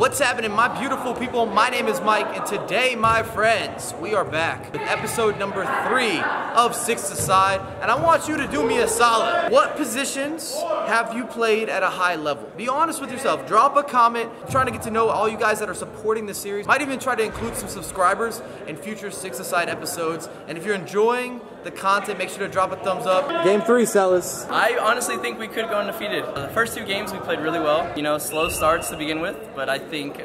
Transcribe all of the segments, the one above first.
What's happening, my beautiful people? My name is Mike, and today, my friends, we are back with episode number 3 of 6-a-side, and I want you to do me a solid. What positions have you played at a high level? Be honest with yourself. Drop a comment. I'm trying to get to know all you guys that are supporting the series. Might even try to include some subscribers in future 6-a-side episodes. And if you're enjoying the content, make sure to drop a thumbs up. Game 3, Celis. I honestly think we could go undefeated. The first 2 games we played really well. You know, slow starts to begin with, but I think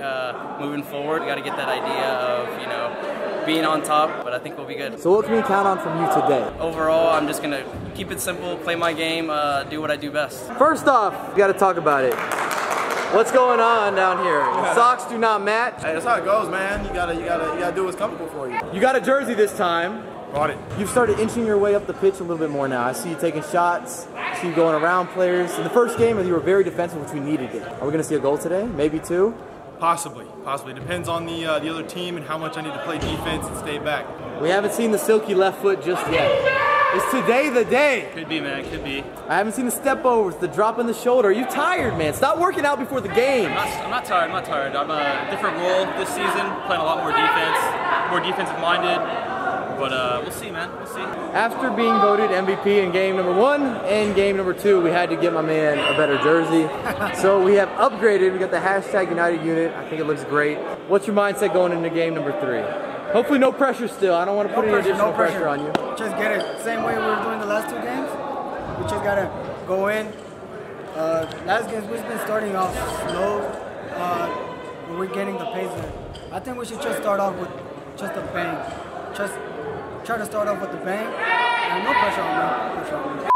moving forward, we got to get that idea of, you know, being on top, but I think we'll be good. So what can we count on from you today? Overall, I'm just going to keep it simple, play my game, do what I do best. First off, we got to talk about it. What's going on down here? The socks do not match. Hey, that's how it goes, man. You gotta do what's comfortable for you. You got a jersey this time. Brought it. You've started inching your way up the pitch a little bit more now. I see you taking shots. I see you going around players. In the first game, you were very defensive, which we needed it. Are we going to see a goal today? Maybe 2? Possibly. Depends on the other team and how much I need to play defense and stay back. We haven't seen the silky left foot just yet. Is today the day? Could be, man. Could be. I haven't seen the step overs, the drop in the shoulder. Are you tired, man? Stop working out before the game. I'm not tired. I'm a different role this season, playing a lot more defense, more defensive minded. But we'll see, man. We'll see. After being voted MVP in game number 1 and game number 2, we had to get my man a better jersey. So we have upgraded. We got the hashtag United Unit. I think it looks great. What's your mindset going into game number 3? Hopefully no pressure still. I don't want to put any additional pressure on you. Just get it. Same way we were doing the last 2 games. We just got to go in. Last games we've been starting off slow. We're getting the pace in. I think we should just start off with just a bang. Just try to start off with the bang. And no pressure on me. No pressure on me.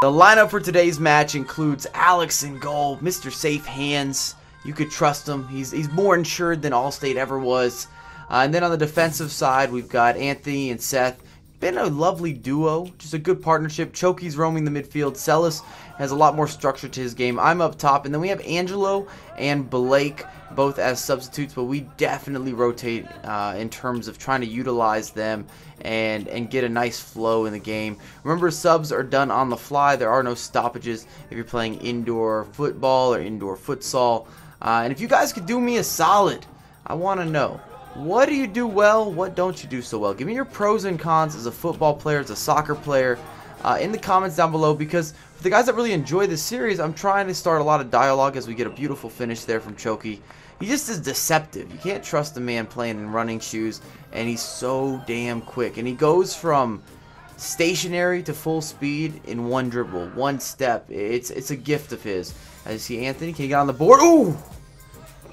The lineup for today's match includes Alex in goal, Mr. Safe Hands. You could trust him. He's more insured than Allstate ever was. And then on the defensive side, we've got Anthony and Seth. Been a lovely duo, just a good partnership. Choki's roaming the midfield. Celis has a lot more structure to his game. I'm up top. And then we have Angelo and Blake both as substitutes, but we definitely rotate in terms of trying to utilize them and get a nice flow in the game. Remember, subs are done on the fly. There are no stoppages if you're playing indoor football or indoor futsal. And if you guys could do me a solid, I want to know, what do you do well? What don't you do so well? Give me your pros and cons as a football player, as a soccer player, in the comments down below, because for the guys that really enjoy this series, I'm trying to start a lot of dialogue as we get a beautiful finish there from Choki. He just is deceptive. You can't trust the man playing in running shoes, and he's so damn quick. And he goes from stationary to full speed in one dribble, one step. It's a gift of his. As you see Anthony, can he get on the board? Ooh!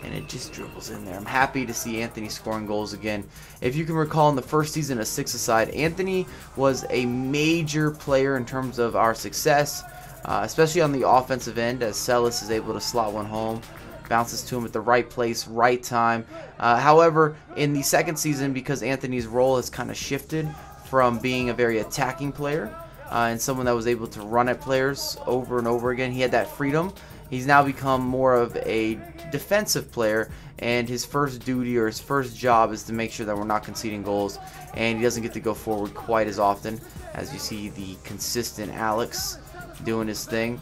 And it just dribbles in there. I'm happy to see Anthony scoring goals again. If you can recall, in the first season of 6-a-side, Anthony was a major player in terms of our success, especially on the offensive end, as Celis is able to slot one home, bounces to him at the right place, right time. However, in the second season, because Anthony's role has kind of shifted from being a very attacking player and someone that was able to run at players over and over again, he had that freedom. He's now become more of a defensive player, and his first duty or his first job is to make sure that we're not conceding goals, and he doesn't get to go forward quite as often. As you see the consistent Alex doing his thing.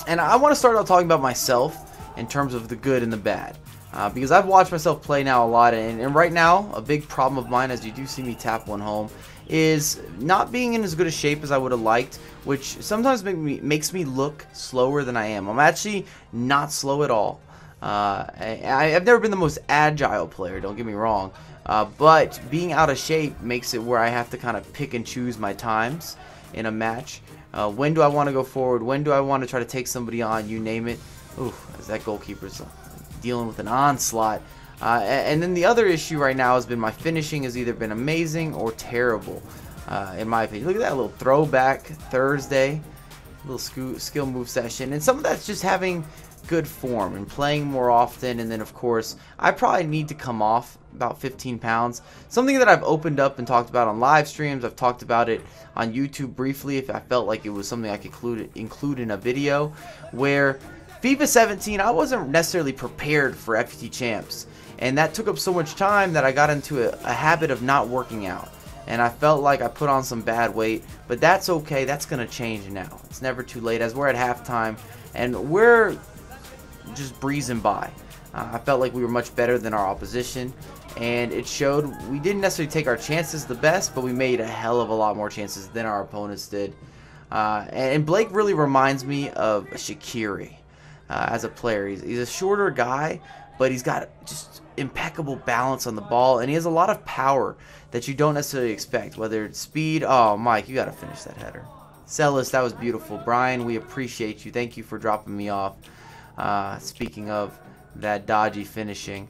And I want to start out talking about myself in terms of the good and the bad, because I've watched myself play now a lot, and right now a big problem of mine, as you do see me tap one home, is not being in as good a shape as I would have liked, which sometimes makes me look slower than I am. I'm actually not slow at all. I've never been the most agile player, don't get me wrong, but being out of shape makes it where I have to kind of pick and choose my times in a match. When do I want to go forward? When do I want to try to take somebody on? You name it. Ooh, as that goalkeeper's dealing with an onslaught. And then the other issue right now has been my finishing has either been amazing or terrible, in my opinion. Look at that little throwback Thursday, little skill move session. And some of that's just having good form and playing more often. And then, of course, I probably need to come off about 15 pounds. Something that I've opened up and talked about on live streams. I've talked about it on YouTube briefly if I felt like it was something I could include in a video, where FIFA 17, I wasn't necessarily prepared for FUT Champs. And that took up so much time that I got into a habit of not working out. And I felt like I put on some bad weight. But that's okay. That's going to change now. It's never too late, as we're at halftime. And we're just breezing by. I felt like we were much better than our opposition, and it showed. We didn't necessarily take our chances the best, but we made a hell of a lot more chances than our opponents did. And Blake really reminds me of Shaqiri as a player. He's a shorter guy, but he's got just impeccable balance on the ball, and he has a lot of power that you don't necessarily expect, whether it's speed. Oh, Mike, you got to finish that header. Celis, that was beautiful. Brian, we appreciate you. Thank you for dropping me off. Speaking of that dodgy finishing,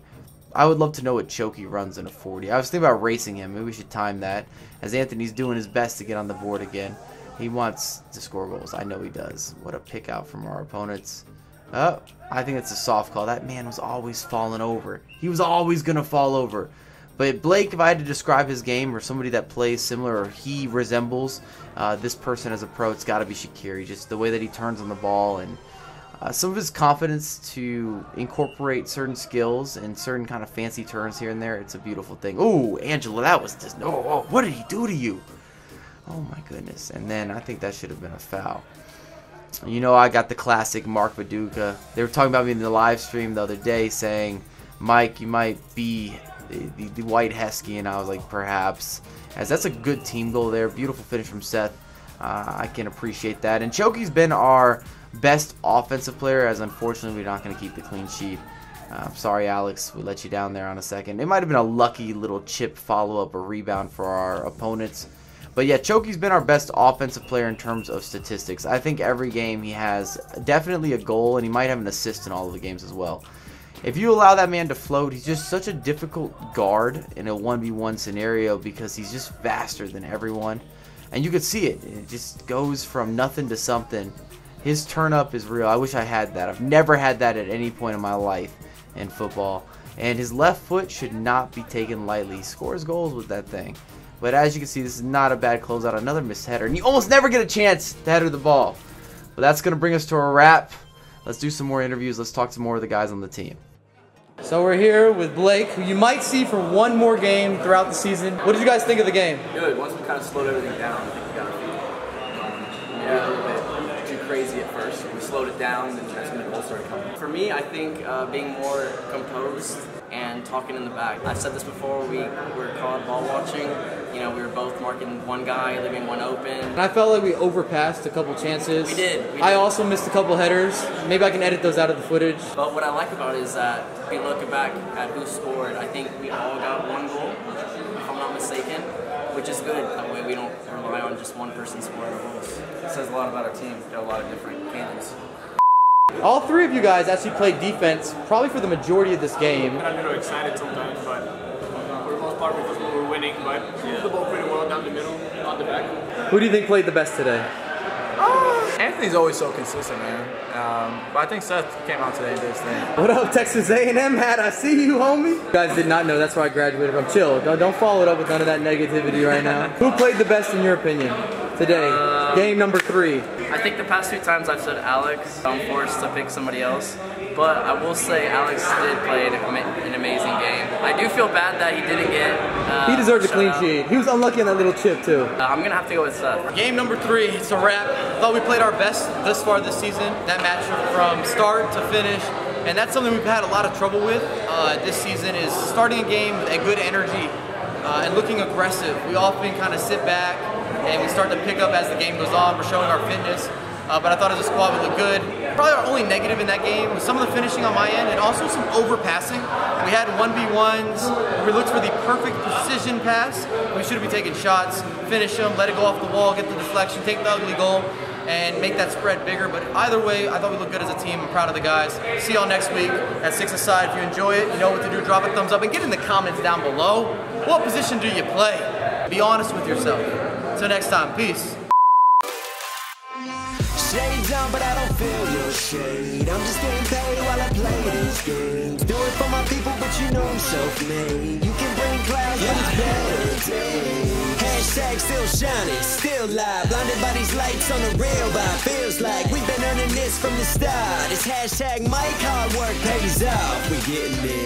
I would love to know what Choki runs in a 40. I was thinking about racing him. Maybe we should time that, as Anthony's doing his best to get on the board again. He wants to score goals. I know he does. What a pick out from our opponents. Oh, I think it's a soft call. That man was always falling over. He was always going to fall over. But Blake, if I had to describe his game, or somebody that plays similar, or he resembles this person as a pro, it's got to be Shaqiri. Just the way that he turns on the ball, and some of his confidence to incorporate certain skills and certain kind of fancy turns here and there. It's a beautiful thing. Oh, Angela, that was just... Oh, what did he do to you? Oh, my goodness. And then I think that should have been a foul. You know, I got the classic Mark Viduka. They were talking about me in the live stream the other day saying, Mike, you might be the white Heskey, and I was like, perhaps. As that's a good team goal there. Beautiful finish from Seth. I can appreciate that. And Choki's been our best offensive player, as unfortunately we're not going to keep the clean sheet. I'm sorry, Alex. We let you down there on a second. It might have been a lucky little chip follow-up or rebound for our opponents. But yeah, Choki's been our best offensive player in terms of statistics. I think every game he has definitely a goal, and he might have an assist in all of the games as well. If you allow that man to float, he's just such a difficult guard in a 1v1 scenario because he's just faster than everyone. And you could see it. It just goes from nothing to something. His turn up is real. I wish I had that. I've never had that at any point in my life in football. And his left foot should not be taken lightly. He scores goals with that thing. But as you can see, this is not a bad closeout. Another missed header. And you almost never get a chance to header the ball. But that's going to bring us to a wrap. Let's do some more interviews. Let's talk to more of the guys on the team. So we're here with Blake, who you might see for one more game throughout the season. What did you guys think of the game? Good. Once we kind of slowed everything down, I think we got our feet. Yeah, a little bit too crazy at first. We slowed it down, and that's when the goals started coming. For me, I think being more composed and talking in the back. I've said this before, we were caught ball watching. You know, we were both marking one guy, leaving one open. And I felt like we overpassed a couple chances. We did. I also missed a couple headers. Maybe I can edit those out of the footage. But what I like about it is that if you look back at who scored, I think we all got one goal, if I'm not mistaken, which is good. That way we don't rely on just one person scoring goals. It says a lot about our team. We've got a lot of different cannons. All three of you guys actually played defense probably for the majority of this game. I'm a little excited sometimes, but for the most part because we were winning, but we moved the ball pretty well down the middle, on the back. Who do you think played the best today? Anthony's always so consistent, man. But I think Seth came out today and did his thing. What up, Texas A&M hat? I see you, homie. You guys did not know that's where I graduated from. Chill. Don't follow it up with none of that negativity right now. Who played the best in your opinion today? Game number 3. I think the past 2 times I've said Alex. I'm forced to pick somebody else. But I will say Alex did play an amazing game. I do feel bad that he didn't get he deserved a clean sheet. He was unlucky on that little chip, too. I'm going to have to go with Seth. Game number 3, it's a wrap. Thought we played our best thus far this season. That match from start to finish. And that's something we've had a lot of trouble with this season, is starting a game with a good energy and looking aggressive. We often kind of sit back and we start to pick up as the game goes on. We're showing our fitness. But I thought as a squad we looked good. Probably our only negative in that game was some of the finishing on my end and also some overpassing. We had 1v1s. We looked for the perfect precision pass. We should have been taking shots, finish them, let it go off the wall, get the deflection, take the ugly goal, and make that spread bigger. But either way, I thought we looked good as a team. I'm proud of the guys. See y'all next week at 6-a-side. If you enjoy it, you know what to do. Drop a thumbs up and get in the comments down below. What position do you play? Be honest with yourself. Till next time, peace. Shades on, but I don't feel your shade. I'm just getting paid while I play these games. Do it for my people, but you know I'm self-made. You can bring clouds, but it's better days. Hashtag still shining, still live. Blinded by these lights on the rail vibe. Feels like we've been earning this from the start. It's hashtag Mike, hard work pays off. We getting there.